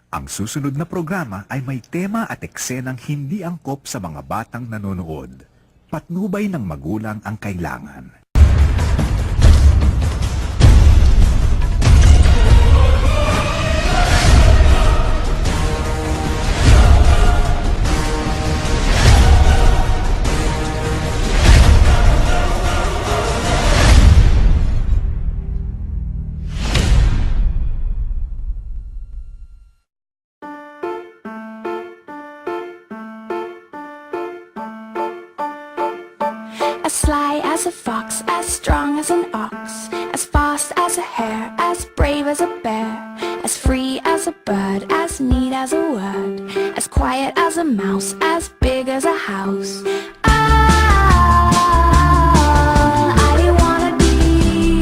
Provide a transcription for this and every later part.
Ang susunod na programa ay may tema at eksenang hindi angkop sa mga batang nanonood. Patnubay ng magulang ang kailangan. As sly as a fox, as strong as an ox, as fast as a hare, as brave as a bear, as free as a bird, as neat as a word, as quiet as a mouse, as big as a house. I wanna be.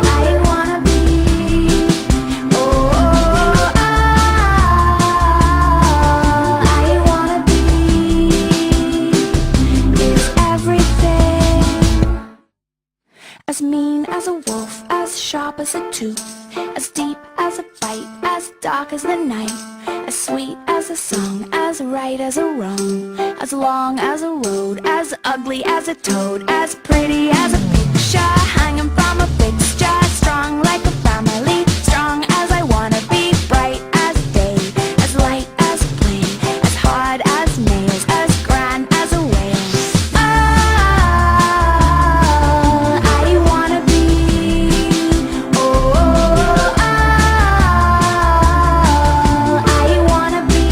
I wanna be. Oh, I wanna be is everything. As mean as a wolf, as sharp as a tooth, as deep as a bite, as dark as the night, as sweet as a song, as right as a wrong, as long as a road, as ugly as a toad, as pretty as a picture hanging from a fixture, strong like a family, strong as I wanna be, bright as day, as light as a plane, as hard as nails, as grand as a whale. I wanna be. Oh, I wanna be.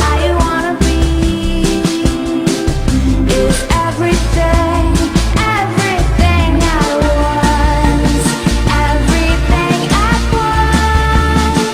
I wanna be is everything, everything at once, everything at once.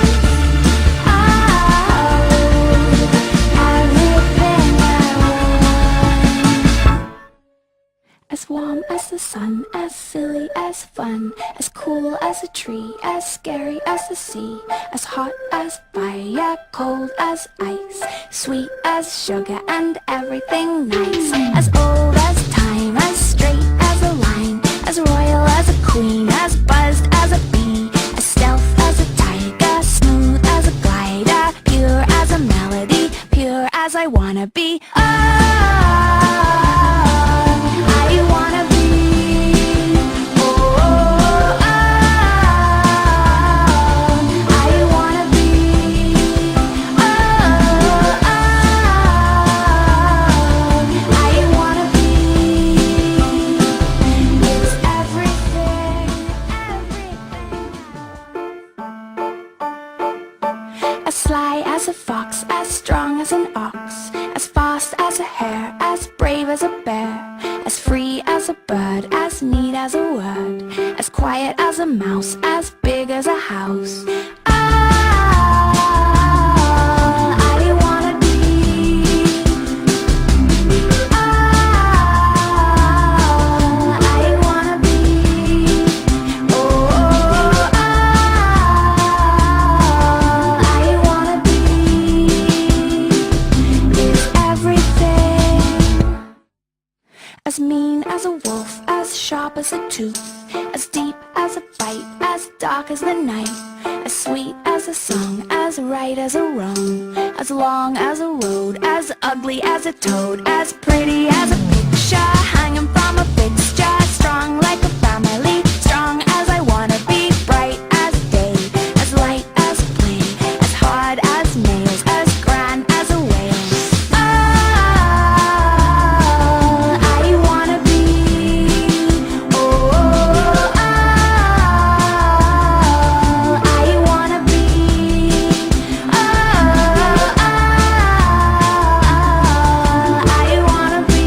Everything at once. As warm as the sun, as silly as fun, as cool as a tree, as scary as the sea, as hot as fire, cold as ice, sweet as sugar and everything nice, as old as time, as straight as a line, as royal as a queen, as buzzed as a bee, as stealth as a tiger, smooth as a glider, pure as a melody, pure as I wanna be. I wanna be. Oh, I wanna be. I wanna be is everything, everything. As sly as a fox, as strong as an ox, as fast as a hare, as brave as a bear, as free as a bird, as neat as a word, as quiet as a mouse, as big as a house. I wanna be. I wanna be. Oh, I wanna be is everything. As mean as a wolf, as sharp as a tooth, as deep as a bite, as dark as the night, as sweet as a song, as right as a wrong, as long as a road, as ugly as a toad, as pretty as a picture hanging from a fixture, strong like a family, strong as I wanna be, bright as day, as light as a plane, as hard as nails, as grand as a whale. I wanna be. Oh, I wanna be. I wanna be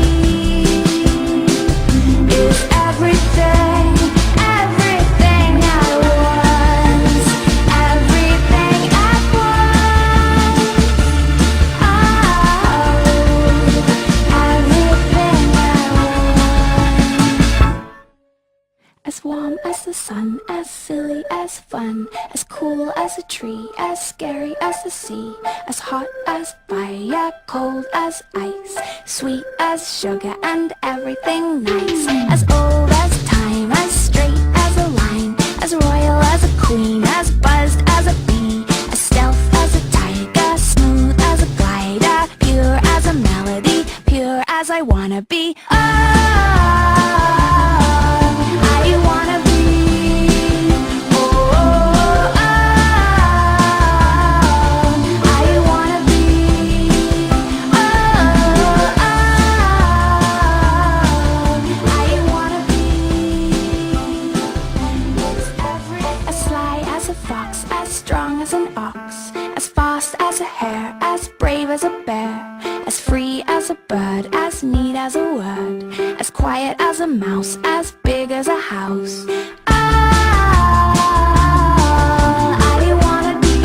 the sun, as silly as fun, as cool as a tree, as scary as the sea, as hot as fire, cold as ice, sweet as sugar and everything nice, as old as time, as straight as a line, as royal as a queen, as buzzed as a bee, as stealth as a tiger, smooth as a glider, pure as a melody, pure as I wanna be. Oh, I wanna be. Oh, I wanna be. Oh, I wanna be. As sly as a fox, as strong as an ox, as fast as a hare, as brave as a bear, as free as a bird, as neat as a word, as quiet as a mouse, as big as a house. I wanna be.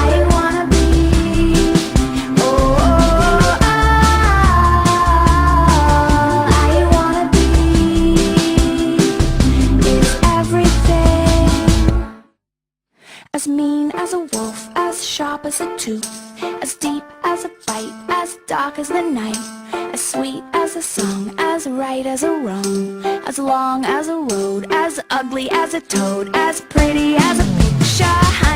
I wanna be. Oh, I wanna be. Is everything. As mean as a wolf, as sharp as a tooth, as deep as a bite, as dark as the night, as sweet as a song, as right as a wrong, as long as a road, as ugly as a toad, as pretty as a picture.